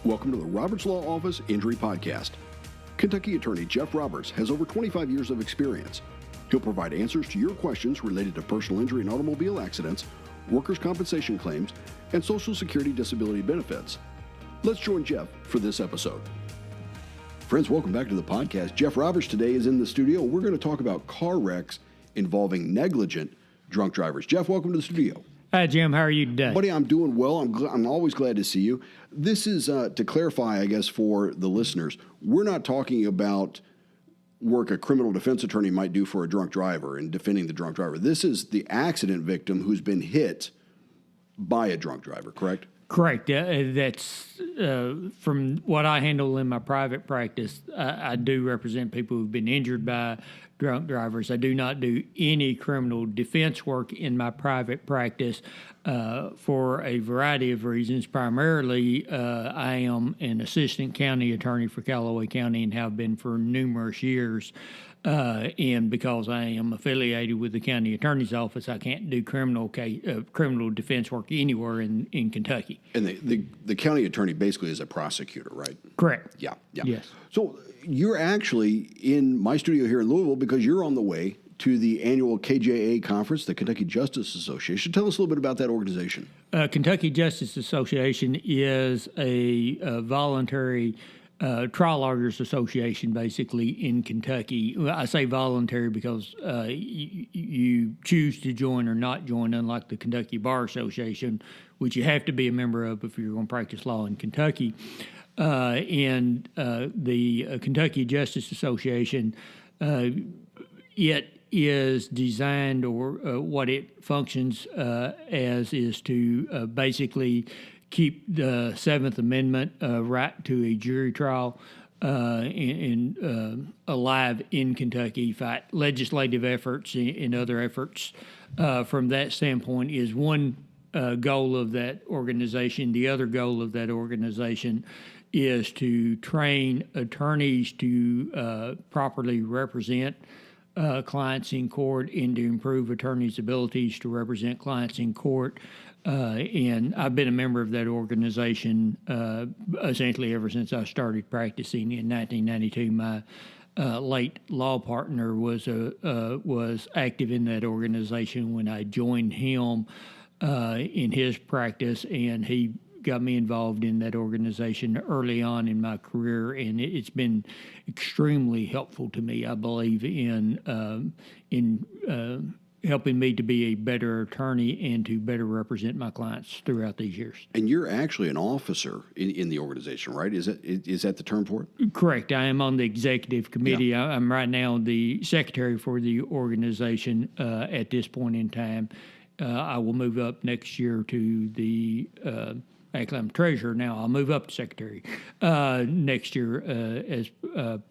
Welcome to the Roberts Law Office Injury Podcast. Kentucky attorney Jeff Roberts has over 25 years of experience. He'll provide answers to your questions related to personal injury and automobile accidents, workers' compensation claims, and Social Security disability benefits. Let's join Jeff for this episode. Friends, welcome back to the podcast. Jeff Roberts today is in the studio. We're going to talk about car wrecks involving negligent drunk drivers. Jeff, welcome to the studio. Hi, Jim. How are you today? Buddy, I'm doing well. I'm always glad to see you. This is, to clarify, I guess, for the listeners, we're not talking about work a criminal defense attorney might do for a drunk driver and defending the drunk driver. This is the accident victim who's been hit by a drunk driver, correct? Correct. That's from what I handle in my private practice. I do represent people who've been injured by drunk drivers. I do not do any criminal defense work in my private practice for a variety of reasons. Primarily, I am an assistant county attorney for Calloway County and have been for numerous years. And because I am affiliated with the county attorney's office, I can't do criminal defense work anywhere in Kentucky. And the county attorney basically is a prosecutor, right? Correct. Yeah. Yes. So you're actually in my studio here in Louisville because you're on the way to the annual KJA conference, the Kentucky Justice Association. Tell us a little bit about that organization. Kentucky Justice Association is a voluntary trial lawyers association, basically, in Kentucky. I say voluntary because you choose to join or not join, unlike the Kentucky Bar Association, which you have to be a member of if you're going to practice law in Kentucky. And the Kentucky Justice Association, it is designed, or what it functions as, is to basically keep the Seventh Amendment right to a jury trial alive in Kentucky. Fight legislative efforts and other efforts from that standpoint is one goal of that organization. The other goal of that organization is to train attorneys to properly represent clients in court and to improve attorneys' abilities to represent clients in court. And I've been a member of that organization essentially ever since I started practicing in 1992. My late law partner was active in that organization when I joined him in his practice, and he got me involved in that organization early on in my career, and it's been extremely helpful to me, I believe, in helping me to be a better attorney and to better represent my clients throughout these years. And you're actually an officer in the organization, right? Is that the term for it? Correct. I am on the executive committee. Yeah. I'm right now the secretary for the organization at this point in time. I will move up next year to the actually, I'm treasurer now. I'll move up to secretary next year as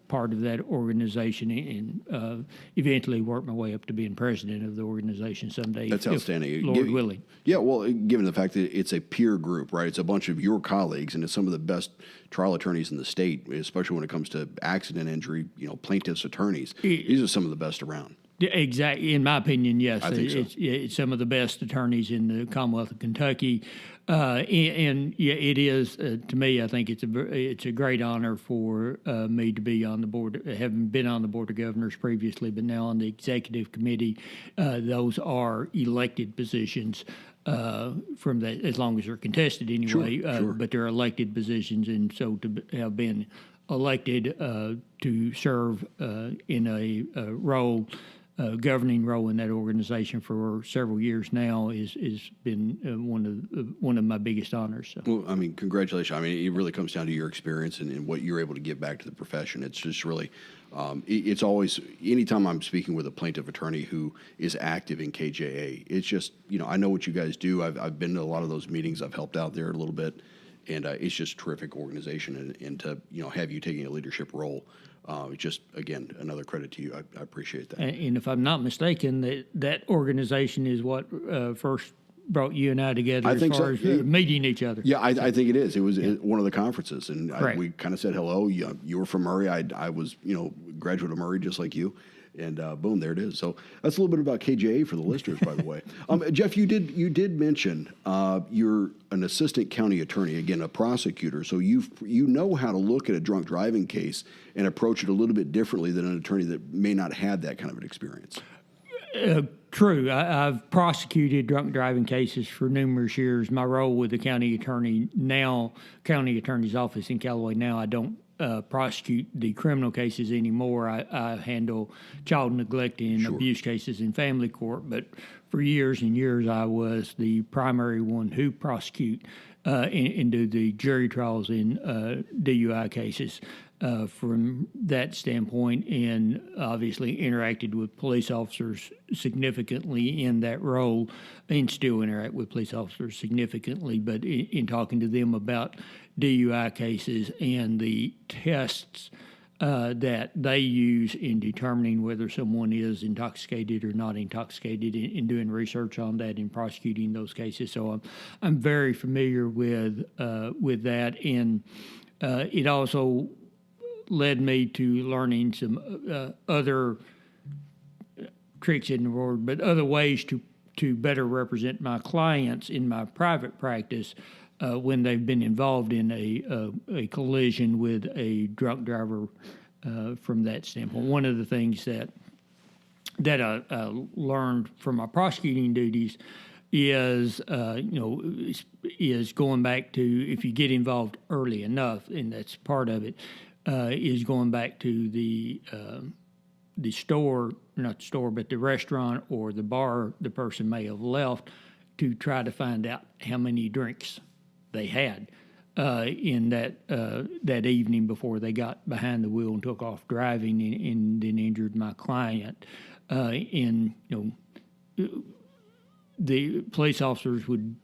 part of that organization, and eventually work my way up to being president of the organization someday. That's outstanding. Lord willing. Yeah, well, given the fact that it's a peer group, right? It's a bunch of your colleagues, and it's some of the best trial attorneys in the state, especially when it comes to accident injury, plaintiffs' attorneys. These are some of the best around. Exactly. In my opinion, yes. I think so. It's some of the best attorneys in the Commonwealth of Kentucky. And yeah, it is, to me, I think it's a great honor for me to be on the board, having been on the Board of Governors previously, but now on the executive committee. Those are elected positions from that, as long as they're contested anyway, sure. But they're elected positions, and so to have been elected to serve in a role, governing role in that organization for several years now is been one of my biggest honors. So. Well, I mean, congratulations. I mean, it really comes down to your experience and what you're able to give back to the profession. It's just really, it's always, anytime I'm speaking with a plaintiff attorney who is active in KJA, it's just, I know what you guys do. I've been to a lot of those meetings. I've helped out there a little bit. And it's just a terrific organization, and to have you taking a leadership role, just again another credit to you. I appreciate that. And if I'm not mistaken, that organization is what first brought you and I together as far as meeting each other. Yeah, I think it is. It was one of the conferences, and we kind of said hello. You were from Murray. I was graduate of Murray just like you, And boom, there it is. So that's a little bit about KJA for the listeners, by the way. Jeff, you did mention you're an assistant county attorney, again, a prosecutor. So you know how to look at a drunk driving case and approach it a little bit differently than an attorney that may not have that kind of an experience. True. I've prosecuted drunk driving cases for numerous years. My role with the county attorney's office in Calloway now, I don't prosecute the criminal cases anymore. I handle child neglect and abuse cases in family court. But for years and years, I was the primary one who prosecute and do the jury trials in DUI cases. From that standpoint, and obviously interacted with police officers significantly in that role, and still interact with police officers significantly, but in talking to them about DUI cases and the tests that they use in determining whether someone is intoxicated or not intoxicated, in doing research on that and prosecuting those cases. So I'm very familiar with that, and it also led me to learning some other tricks in the word, but other ways to better represent my clients in my private practice when they've been involved in a collision with a drunk driver from that standpoint. One of the things that I learned from my prosecuting duties is going back to, if you get involved early enough, and that's part of it, is going back to the store, not the store, but the restaurant or the bar the person may have left, to try to find out how many drinks they had in that evening before they got behind the wheel and took off driving and then injured my client. The police officers would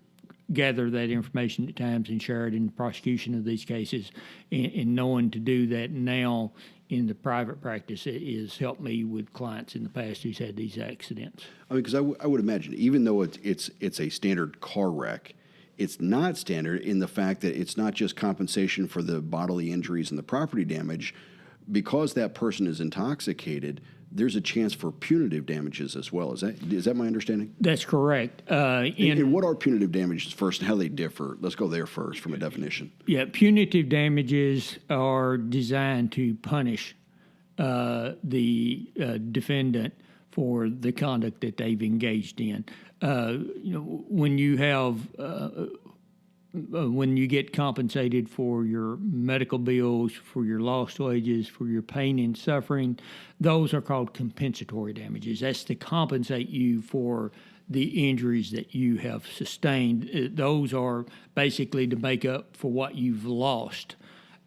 gather that information at times and share it in the prosecution of these cases, and knowing to do that now in the private practice, it has helped me with clients in the past who's had these accidents. I mean, because I would imagine, even though it's a standard car wreck, it's not standard in the fact that it's not just compensation for the bodily injuries and the property damage. Because that person is intoxicated, there's a chance for punitive damages as well. Is that my understanding? That's correct. And what are punitive damages first, and how they differ? Let's go there first from a definition. Yeah, punitive damages are designed to punish the defendant for the conduct that they've engaged in. When you have when you get compensated for your medical bills, for your lost wages, for your pain and suffering, those are called compensatory damages. That's to compensate you for the injuries that you have sustained. Those are basically to make up for what you've lost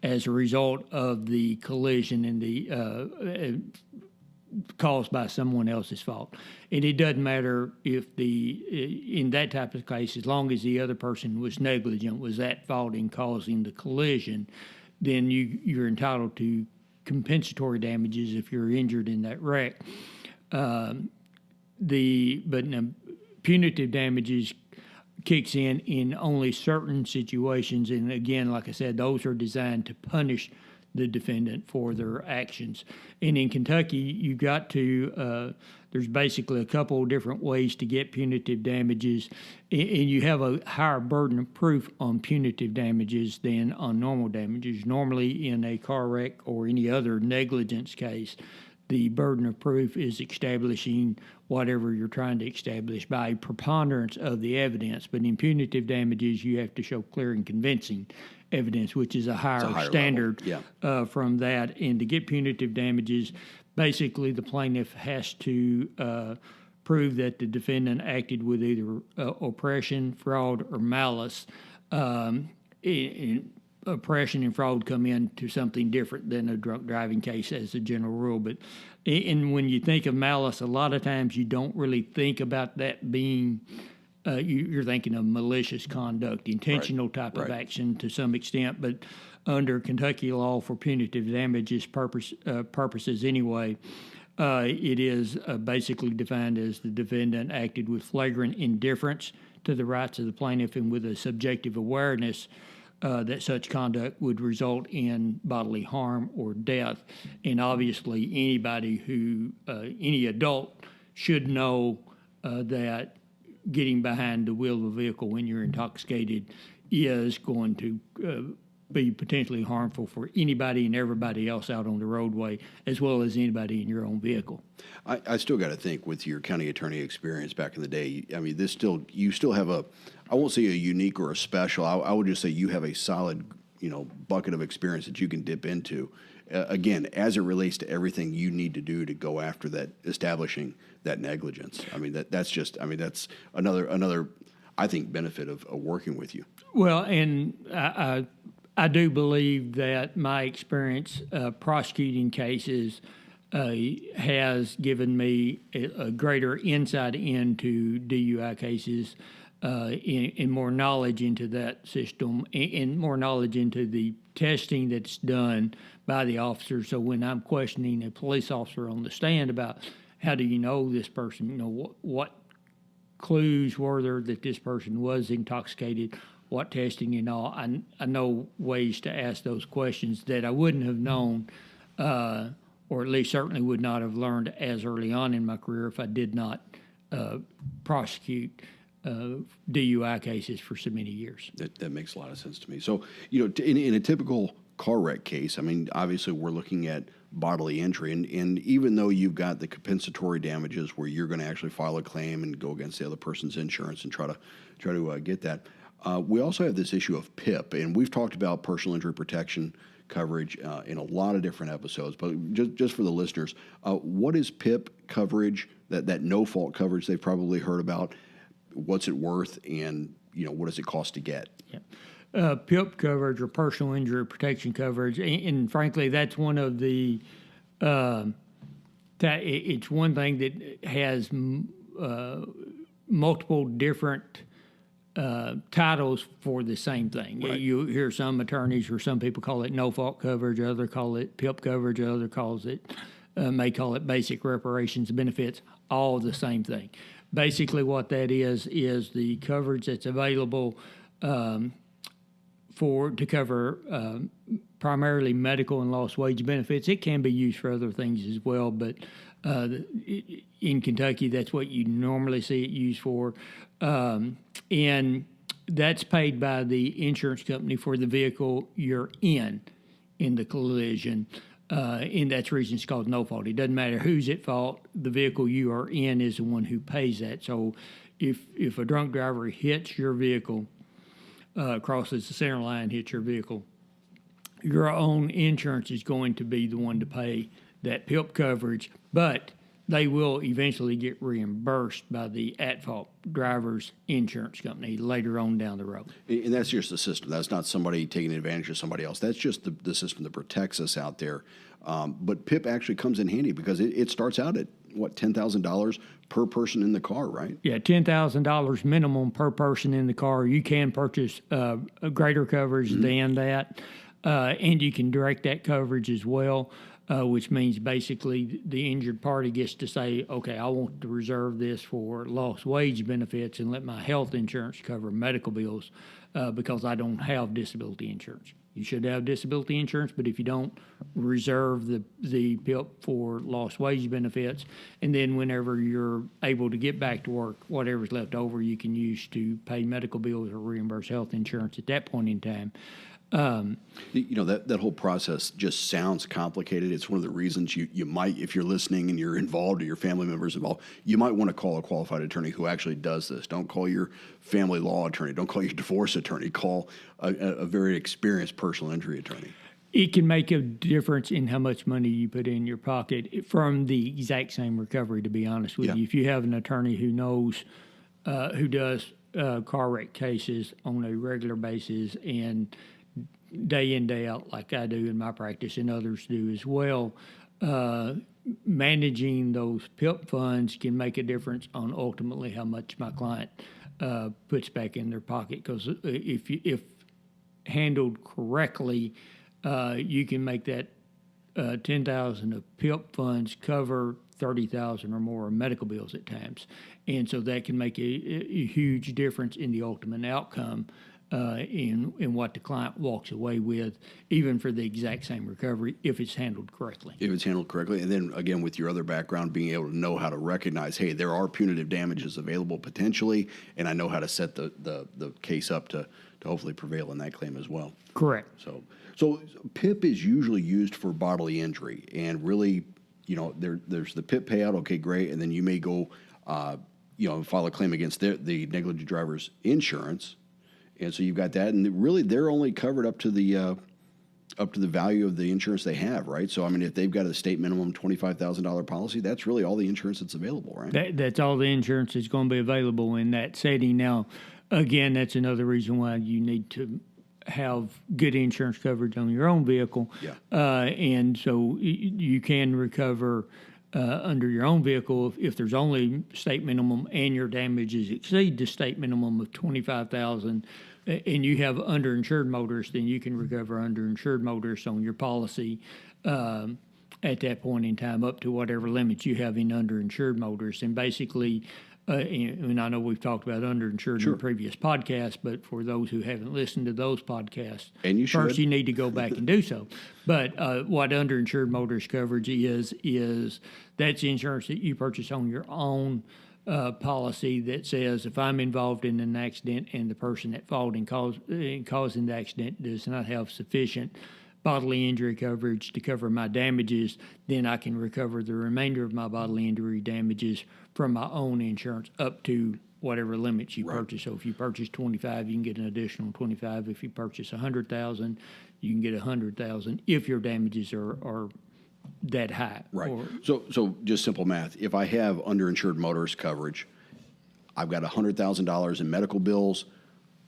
as a result of the collision and the caused by someone else's fault. And it doesn't matter if in that type of case, as long as the other person was negligent, was at fault in causing the collision, then you're entitled to compensatory damages if you're injured in that wreck. Punitive damages kicks in only certain situations, and again, like I said, those are designed to punish the defendant for their actions. And in Kentucky, you've got to, there's basically a couple of different ways to get punitive damages, and you have a higher burden of proof on punitive damages than on normal damages. Normally, in a car wreck or any other negligence case, the burden of proof is establishing whatever you're trying to establish by preponderance of the evidence. But in punitive damages, you have to show clear and convincing evidence, which is a higher standard from that. And to get punitive damages, basically the plaintiff has to prove that the defendant acted with either oppression, fraud, or malice. Oppression and fraud come into something different than a drunk driving case as a general rule. But and when you think of malice, a lot of times you don't really think about that being, you're thinking of malicious conduct, intentional type of action to some extent. But under Kentucky law for punitive damages purposes anyway, it is basically defined as the defendant acted with flagrant indifference to the rights of the plaintiff and with a subjective awareness that such conduct would result in bodily harm or death. And obviously, any adult should know that getting behind the wheel of a vehicle when you're intoxicated is going to be potentially harmful for anybody and everybody else out on the roadway, as well as anybody in your own vehicle. I still got to think with your county attorney experience back in the day. I mean, you still have I won't say a unique or a special. I would just say you have a solid, bucket of experience that you can dip into. Again, as it relates to everything you need to do to go after that, establishing that negligence. I mean, that's another, I think, benefit of working with you. Well, and I do believe that my experience prosecuting cases has given me a greater insight into DUI cases, and more knowledge into that system, and more knowledge into the testing that's done by the officer. So when I'm questioning a police officer on the stand about how do you know this person, what clues were there that this person was intoxicated, what testing and all, I know ways to ask those questions that I wouldn't have known, or at least certainly would not have learned as early on in my career if I did not prosecute DUI cases for so many years. That makes a lot of sense to me. So, in a typical car wreck case, I mean, obviously we're looking at bodily injury, and even though you've got the compensatory damages where you're going to actually file a claim and go against the other person's insurance and try to get that, we also have this issue of PIP, and we've talked about personal injury protection coverage in a lot of different episodes. But just for the listeners, what is PIP coverage? That no-fault coverage they've probably heard about. What's it worth, and what does it cost to get? Yeah. PIP coverage, or personal injury protection coverage, and frankly, that's one of the. It's one thing that has multiple different titles for the same thing. Right. You hear some attorneys or some people call it no-fault coverage, others call it PIP coverage, others may call it basic reparations benefits, all the same thing. Basically what that is the coverage that's available to cover primarily medical and lost wage benefits. It can be used for other things as well, but in Kentucky, that's what you normally see it used for. And that's paid by the insurance company for the vehicle you're in the collision. And that's the reason it's called no fault. It doesn't matter who's at fault. The vehicle you are in is the one who pays that. So if a drunk driver hits your vehicle, crosses the center line, hits your vehicle, your own insurance is going to be the one to pay that PIP coverage, but they will eventually get reimbursed by the at-fault driver's insurance company later on down the road. And that's just the system. That's not somebody taking advantage of somebody else. That's just the system that protects us out there. But PIP actually comes in handy because it starts out at, $10,000 per person in the car, right? Yeah, $10,000 minimum per person in the car. You can purchase a greater coverage than that, and you can direct that coverage as well. Which means basically the injured party gets to say, okay, I want to reserve this for lost wage benefits and let my health insurance cover medical bills because I don't have disability insurance. You should have disability insurance, but if you don't, reserve the PIP for lost wage benefits, and then whenever you're able to get back to work, whatever's left over you can use to pay medical bills or reimburse health insurance at that point in time. That whole process just sounds complicated. It's one of the reasons you might, if you're listening and you're involved or your family members involved, you might want to call a qualified attorney who actually does this. Don't call your family law attorney. Don't call your divorce attorney. Call a very experienced personal injury attorney. It can make a difference in how much money you put in your pocket from the exact same recovery, to be honest with you. If you have an attorney who knows, who does car wreck cases on a regular basis and day in, day out, like I do in my practice and others do as well, managing those PIP funds can make a difference on ultimately how much my client puts back in their pocket. Because if handled correctly, you can make that $10,000 of PIP funds cover $30,000 or more of medical bills at times, and so that can make a huge difference in the ultimate outcome in what the client walks away with, even for the exact same recovery, if it's handled correctly. If it's handled correctly, and then again with your other background, being able to know how to recognize, hey, there are punitive damages available potentially, and I know how to set the case up to hopefully prevail in that claim as well. Correct. So PIP is usually used for bodily injury, and really, there's the PIP payout. Okay, great, and then you may go, file a claim against the negligent driver's insurance, and so you've got that, and really they're only covered up to the value of the insurance they have, right? So I mean, if they've got a state minimum $25,000 policy, that's really all the insurance that's available, right? That's all the insurance that's going to be available in that setting. Now, again, that's another reason why you need to have good insurance coverage on your own vehicle. Yeah. And so you can recover under your own vehicle if there's only state minimum and your damages exceed the state minimum of $25,000, and you have underinsured motorists, then you can recover underinsured motorists on your policy at that point in time up to whatever limits you have in underinsured motorists. And basically, and I know we've talked about underinsured in previous podcasts, but for those who haven't listened to those podcasts, and you first you need to go back and do so. But what underinsured motorist coverage is that's insurance that you purchase on your own policy that says if I'm involved in an accident and the person at fault in causing the accident does not have sufficient bodily injury coverage to cover my damages, then I can recover the remainder of my bodily injury damages from my own insurance up to whatever limits you purchase. So if you purchase 25, you can get an additional 25. If you purchase 100,000, you can get 100,000 if your damages are that high. Right. So just simple math. If I have underinsured motorist coverage, I've got $100,000 in medical bills.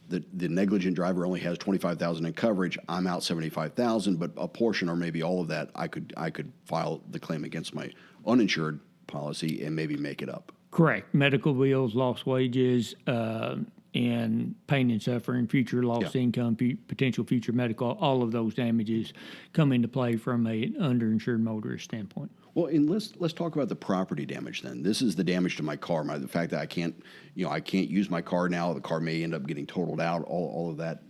The negligent driver only has $25,000 in coverage. I'm out $75,000, but a portion or maybe all of that, I could file the claim against my uninsured policy and maybe make it up. Correct. Medical bills, lost wages, and pain and suffering, future lost income, potential future medical, all of those damages come into play from an underinsured motorist standpoint. Well, and let's talk about the property damage then. This is the damage to my car, the fact that I can't use my car now. The car may end up getting totaled out. All of that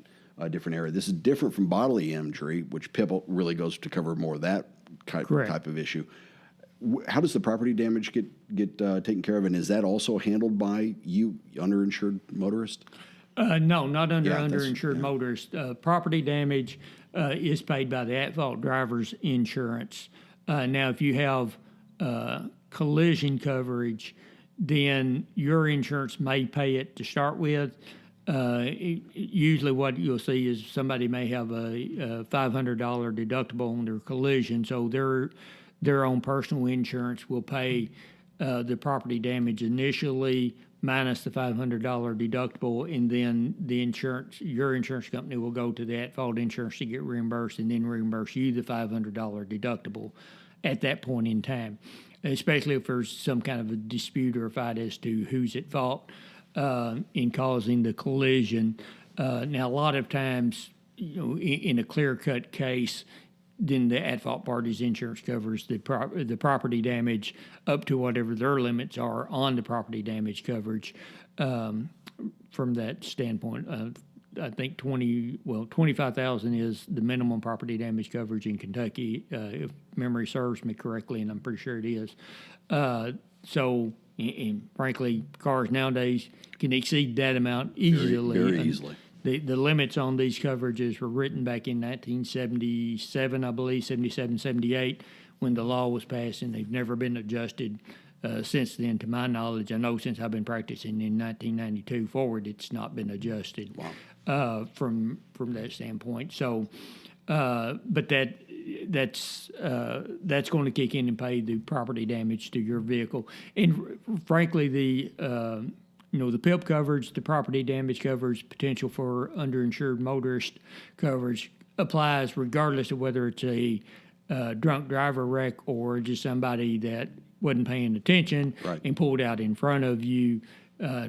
different area. This is different from bodily injury, which PIP really goes to cover more of that type of issue. How does the property damage get taken care of, and is that also handled by you, underinsured motorist? No, not underinsured motorist. Property damage is paid by the at-fault driver's insurance. Now, if you have collision coverage, then your insurance may pay it to start with. Usually what you'll see is somebody may have a $500 deductible on their collision, so their own personal insurance will pay the property damage initially minus the $500 deductible, and then your insurance company will go to the at-fault insurance to get reimbursed and then reimburse you the $500 deductible at that point in time, especially if there's some kind of a dispute or a fight as to who's at fault in causing the collision. Now, a lot of times, in a clear-cut case, then the at-fault party's insurance covers the property damage up to whatever their limits are on the property damage coverage. From that standpoint, I think $25,000 is the minimum property damage coverage in Kentucky, if memory serves me correctly, and I'm pretty sure it is. So, and frankly, cars nowadays can exceed that amount easily. Very easily. The limits on these coverages were written back in 1977, I believe, 77, 78, when the law was passed, and they've never been adjusted since then, to my knowledge. I know since I've been practicing in 1992 forward, it's not been adjusted from that standpoint. So, but that's going to kick in and pay the property damage to your vehicle. And frankly, the PIP coverage, the property damage coverage, potential for underinsured motorist coverage applies regardless of whether it's a drunk driver wreck or just somebody that wasn't paying attention and pulled out in front of you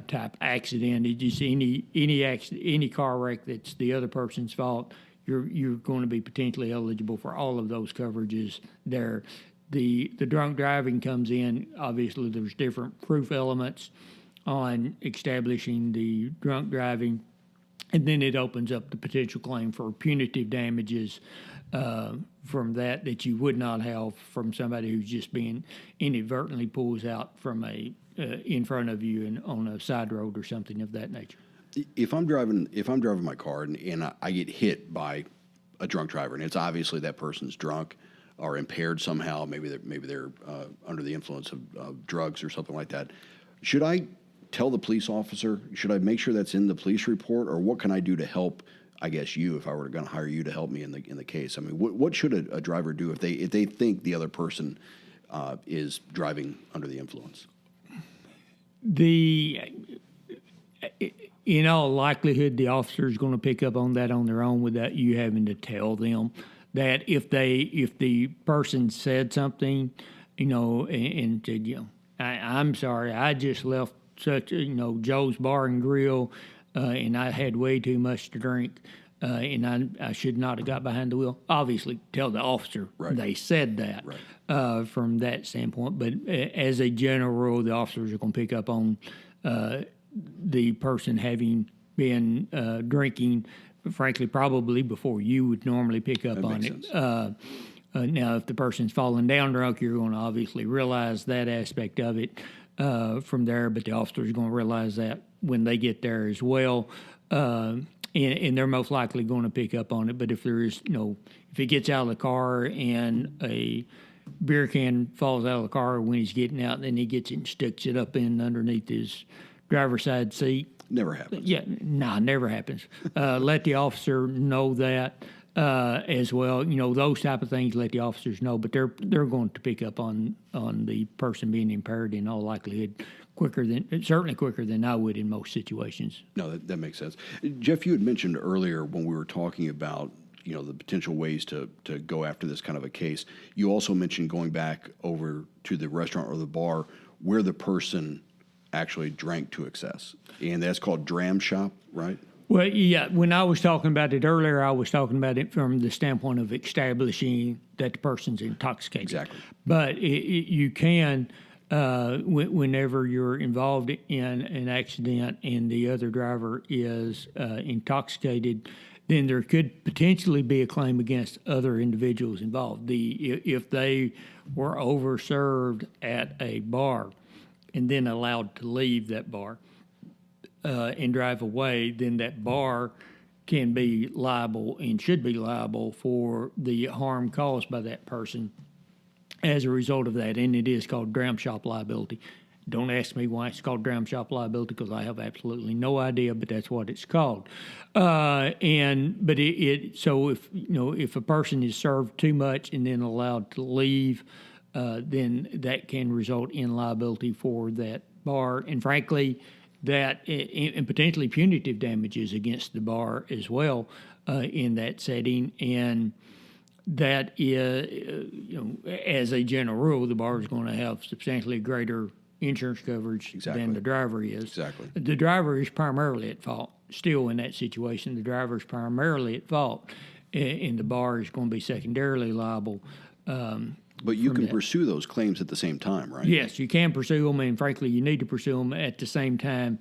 type accident. It's just any car wreck that's the other person's fault, you're going to be potentially eligible for all of those coverages there. The drunk driving comes in, obviously there's different proof elements on establishing the drunk driving. And then it opens up the potential claim for punitive damages from that you would not have from somebody who's just being inadvertently pulls out from in front of you and on a side road or something of that nature. If I'm driving my car and I get hit by a drunk driver, and it's obviously that person's drunk or impaired somehow, maybe they're under the influence of drugs or something like that, should I tell the police officer? Should I make sure that's in the police report, or what can I do to help? I guess you, if I were going to hire you to help me in the case. I mean, what should a driver do if they think the other person is driving under the influence? In all likelihood, the officer is going to pick up on that on their own without you having to tell them that if the person said something, and said, I'm sorry, I just left Joe's Bar and Grill, and I had way too much to drink, and I should not have got behind the wheel. Obviously, tell the officer they said that from that standpoint. But as a general rule, the officers are going to pick up on the person having been drinking, frankly, probably before you would normally pick up on it. Now, if the person's falling down drunk, you're going to obviously realize that aspect of it from there, but the officer is going to realize that when they get there as well, and they're most likely going to pick up on it. But if there is, if he gets out of the car and a beer can falls out of the car when he's getting out, and then he gets it and sticks it up in underneath his driver's side seat. Never happens. Yeah, never happens. Let the officer know that as well. Those type of things. Let the officers know, but they're going to pick up on the person being impaired in all likelihood certainly quicker than I would in most situations. No, that makes sense. Jeff, you had mentioned earlier when we were talking about the potential ways to go after this kind of a case. You also mentioned going back over to the restaurant or the bar where the person actually drank to excess, and that's called dram shop, right? Well, yeah. When I was talking about it earlier, I was talking about it from the standpoint of establishing that the person's intoxicated. Exactly. But you can, whenever you're involved in an accident and the other driver is intoxicated, then there could potentially be a claim against other individuals involved. If they were overserved at a bar and then allowed to leave that bar and drive away, then that bar can be liable and should be liable for the harm caused by that person as a result of that, and it is called dram shop liability. Don't ask me why it's called dram shop liability, because I have absolutely no idea, but that's what it's called. So if a person is served too much and then allowed to leave, then that can result in liability for that bar, and frankly, that and potentially punitive damages against the bar as well in that setting. And that is, as a general rule, the bar is going to have substantially greater insurance coverage than the driver is. Exactly. The driver is primarily at fault. Still, in that situation, the driver is primarily at fault, and the bar is going to be secondarily liable. But you can pursue those claims at the same time, right? Yes, you can pursue them, and frankly, you need to pursue them at the same time.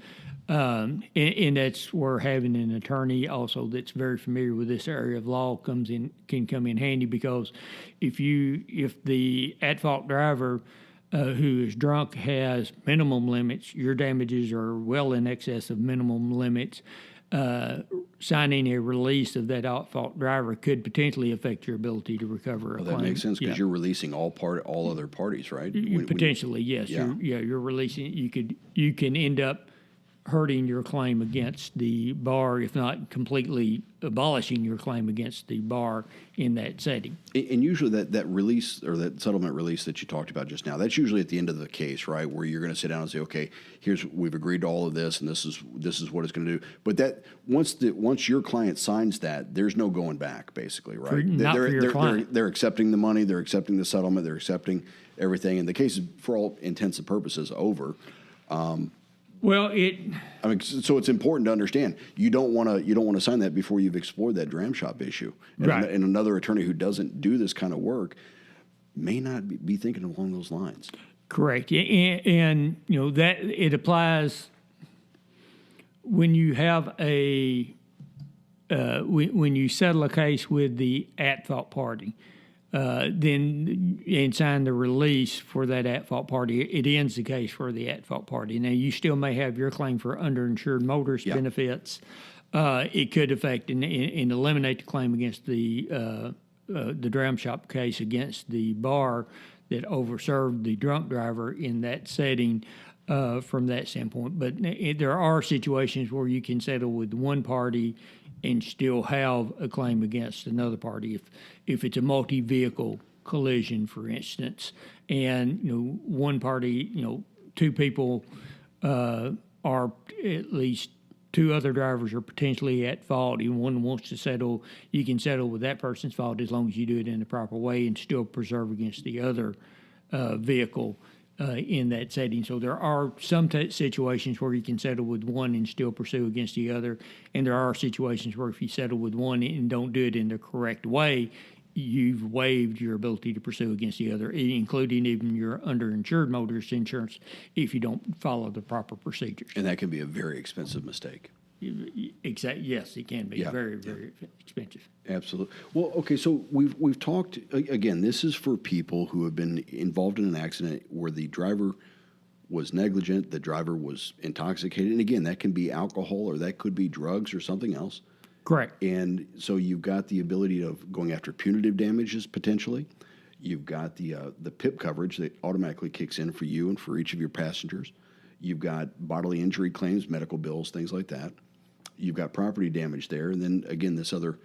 And that's where having an attorney also that's very familiar with this area of law can come in handy, because if the at-fault driver who is drunk has minimum limits, your damages are well in excess of minimum limits. Signing a release of that at-fault driver could potentially affect your ability to recover a claim. That makes sense, because you're releasing all other parties, right? Potentially, yes. Yeah. You're releasing. You can end up hurting your claim against the bar, if not completely abolishing your claim against the bar in that setting. And usually that release, or that settlement release that you talked about just now, that's usually at the end of the case, right? Where you're going to sit down and say, okay, we've agreed to all of this, and this is what it's going to do. But that once your client signs that, there's no going back, basically, right? For your client. They're accepting the money, they're accepting the settlement, they're accepting everything, and the case is, for all intents and purposes, over. So it's important to understand you don't want to sign that before you've explored that dram shop issue. And another attorney who doesn't do this kind of work may not be thinking along those lines. Correct, and that it applies when you have a when you settle a case with the at-fault party, then and sign the release for that at-fault party, it ends the case for the at-fault party. Now, you still may have your claim for underinsured motorist benefits. It could affect and eliminate the claim against the dram shop case against the bar that overserved the drunk driver in that setting from that standpoint. But there are situations where you can settle with one party and still have a claim against another party. If it's a multi-vehicle collision, for instance, and one party, two people are at least two other drivers are potentially at fault, and one wants to settle, you can settle with that person's fault as long as you do it in the proper way and still preserve against the other vehicle in that setting. So there are some situations where you can settle with one and still pursue against the other, and there are situations where if you settle with one and don't do it in the correct way, you've waived your ability to pursue against the other, including even your underinsured motorist insurance if you don't follow the proper procedures. And that can be a very expensive mistake. Exactly. Yes, it can be very expensive. Absolutely. Well, okay, so we've talked, again, this is for people who have been involved in an accident where the driver was negligent, the driver was intoxicated, and again, that can be alcohol or that could be drugs or something else. Correct. And so you've got the ability of going after punitive damages potentially. You've got the PIP coverage that automatically kicks in for you and for each of your passengers. You've got bodily injury claims, medical bills, things like that. You've got property damage there, and then again this other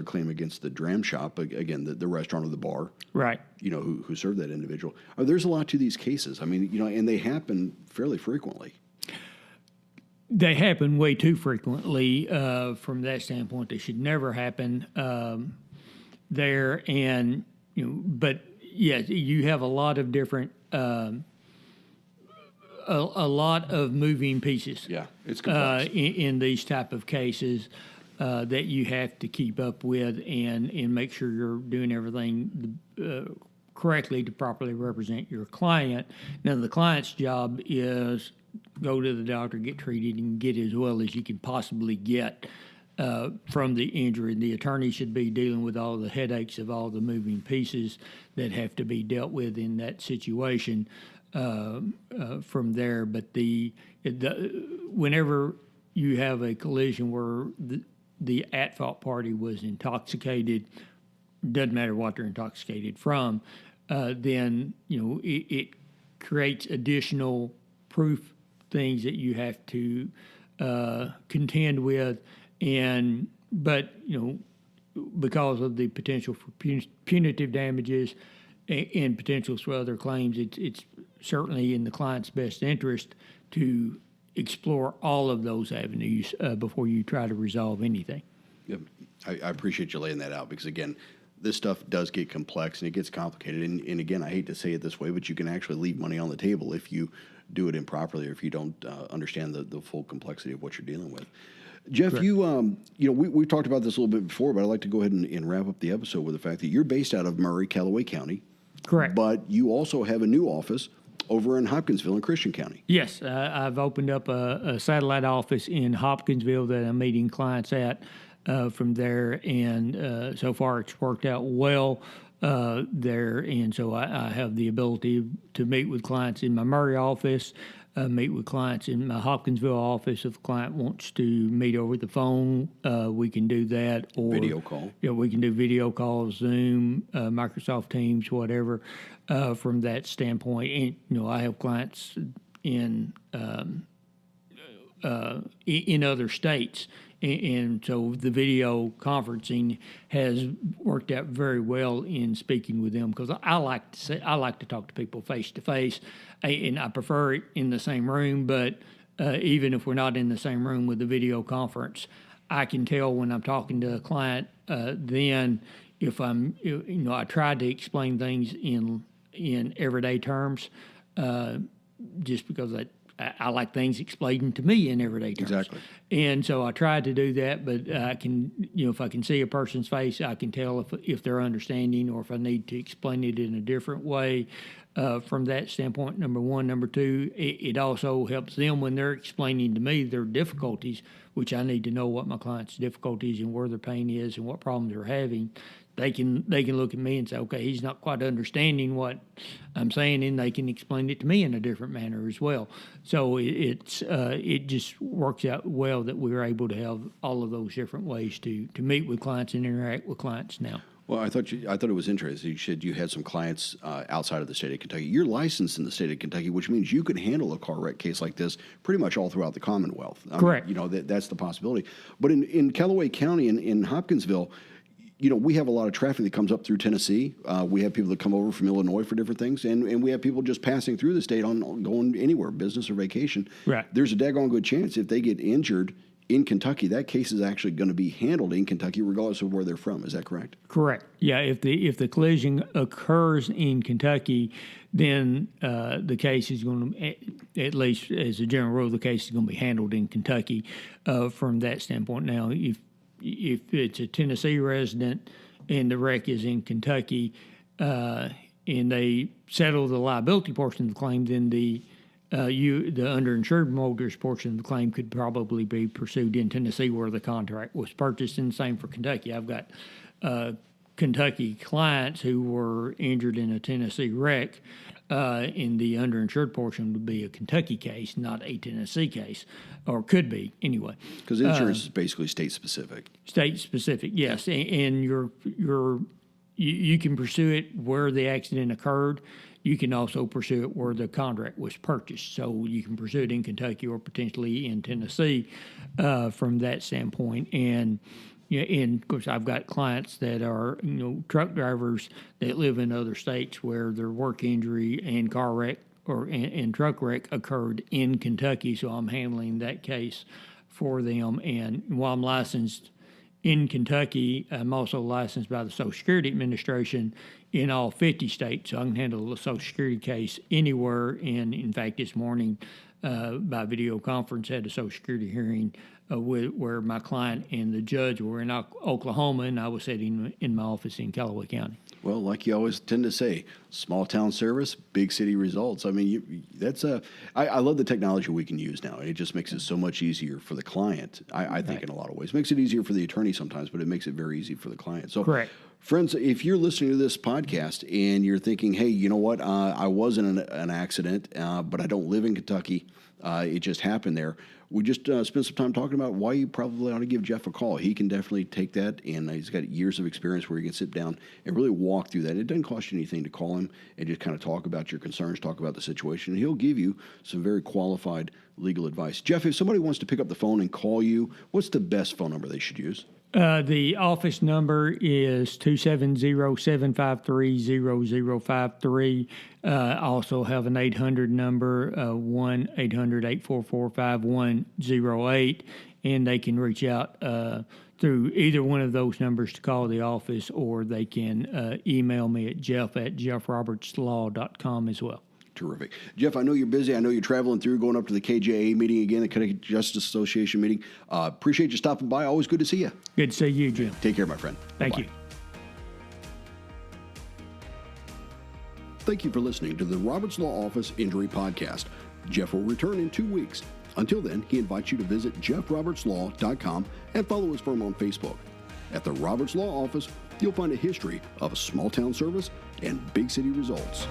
claim against the dram shop, again the restaurant or the bar, right? Who served that individual. There's a lot to these cases. I mean, and they happen fairly frequently. They happen way too frequently from that standpoint. They should never happen there, and but yes, you have a lot of different. A lot of moving pieces. Yeah, it's complex. In these type of cases that you have to keep up with and make sure you're doing everything correctly to properly represent your client. Now, the client's job is go to the doctor, get treated, and get as well as you can possibly get from the injury. The attorney should be dealing with all the headaches of all the moving pieces that have to be dealt with in that situation. From there, but whenever you have a collision where the at-fault party was intoxicated, doesn't matter what they're intoxicated from, then it creates additional proof things that you have to contend with, but because of the potential for punitive damages and potentials for other claims, it's certainly in the client's best interest to explore all of those avenues before you try to resolve anything. Yep. I appreciate you laying that out because, again, this stuff does get complex and it gets complicated. And again, I hate to say it this way, but you can actually leave money on the table if you do it improperly or if you don't understand the full complexity of what you're dealing with. Jeff, correct. We've talked about this a little bit before, but I'd like to go ahead and wrap up the episode with the fact that you're based out of Murray, Calloway County. Correct. But you also have a new office over in Hopkinsville in Christian County. Yes, I've opened up a satellite office in Hopkinsville that I'm meeting clients at from there, and so far it's worked out well there, and so I have the ability to meet with clients in my Murray office, meet with clients in my Hopkinsville office. If the client wants to meet over the phone, we can do that. Or video call. Yeah, we can do video calls, Zoom, Microsoft Teams, whatever, from that standpoint. And, I have clients in other states. And so the video conferencing has worked out very well in speaking with them because I like to talk to people face to face, and I prefer it in the same room. But even if we're not in the same room with the video conference, I can tell when I'm talking to a client. Then if I try to explain things in everyday terms, just because that I like things explained to me in everyday terms. Exactly. And so I tried to do that, but I can, if I can see a person's face, I can tell if they're understanding or if I need to explain it in a different way. From that standpoint, number one. Number two, it also helps them when they're explaining to me their difficulties, which I need to know what my client's difficulties and where their pain is and what problems they're having. They can look at me and say, okay, he's not quite understanding what I'm saying, and they can explain it to me in a different manner as well. So it just works out well that we're able to have all of those different ways to meet with clients and interact with clients now. Well, I thought it was interesting. You said you had some clients outside of the state of Kentucky. You're licensed in the state of Kentucky, which means you could handle a car wreck case like this pretty much all throughout the Commonwealth. Correct. That's the possibility. But in Calloway County, in Hopkinsville, we have a lot of traffic that comes up through Tennessee. We have people that come over from Illinois for different things, and we have people just passing through the state on going anywhere, business or vacation. Right. There's a daggone good chance if they get injured in Kentucky, that case is actually going to be handled in Kentucky regardless of where they're from. Is that correct? Correct. Yeah, if the collision occurs in Kentucky, then the case is going to, at least as a general rule, the case is going to be handled in Kentucky from that standpoint. Now, if it's a Tennessee resident and the wreck is in Kentucky and they settle the liability portion of the claim, then the underinsured motorist portion of the claim could probably be pursued in Tennessee where the contract was purchased, and the same for Kentucky. I've got Kentucky clients who were injured in a Tennessee wreck. In the underinsured portion would be a Kentucky case, not a Tennessee case, or could be anyway. Because insurance is basically state specific. State specific, yes, and you can pursue it where the accident occurred. You can also pursue it where the contract was purchased. So you can pursue it in Kentucky or potentially in Tennessee from that standpoint. And of course, I've got clients that are truck drivers that live in other states where their work injury and car wreck and truck wreck occurred in Kentucky. So I'm handling that case for them. And while I'm licensed in Kentucky, I'm also licensed by the Social Security Administration in all 50 states, so I can handle a Social Security case anywhere. And in fact, this morning, by video conference, had a Social Security hearing where my client and the judge were in Oklahoma, and I was sitting in my office in Calloway County. Well, like you always tend to say, small town service, big city results. I mean, I love the technology we can use now. It just makes it so much easier for the client, I think, in a lot of ways. It makes it easier for the attorney sometimes, but it makes it very easy for the client. So, correct. Friends, if you're listening to this podcast and you're thinking, hey, you know what, I was in an accident, but I don't live in Kentucky, it just happened there. We just spent some time talking about why you probably ought to give Jeff a call. He can definitely take that, and he's got years of experience where he can sit down and really walk through that. It doesn't cost you anything to call him and just kind of talk about your concerns, talk about the situation, and he'll give you some very qualified legal advice. Jeff, if somebody wants to pick up the phone and call you, what's the best phone number they should use? The office number is 270-753-0053. I also have an 800 number, 1-800-844-5108, and they can reach out through either one of those numbers to call the office, or they can email me at jeff@jeffrobertslaw.com as well. Terrific. Jeff, I know you're busy. I know you're traveling through, going up to the KJA meeting again, the Connecticut Justice Association meeting. Appreciate you stopping by. Always good to see you. Good to see you, Jim. Take care, my friend. Thank Bye-bye. you. Thank you for listening to the Roberts Law Office Injury Podcast. Jeff will return in 2 weeks. Until then, he invites you to visit jeffrobertslaw.com and follow his firm on Facebook. At the Roberts Law Office, you'll find a history of small town service and big city results.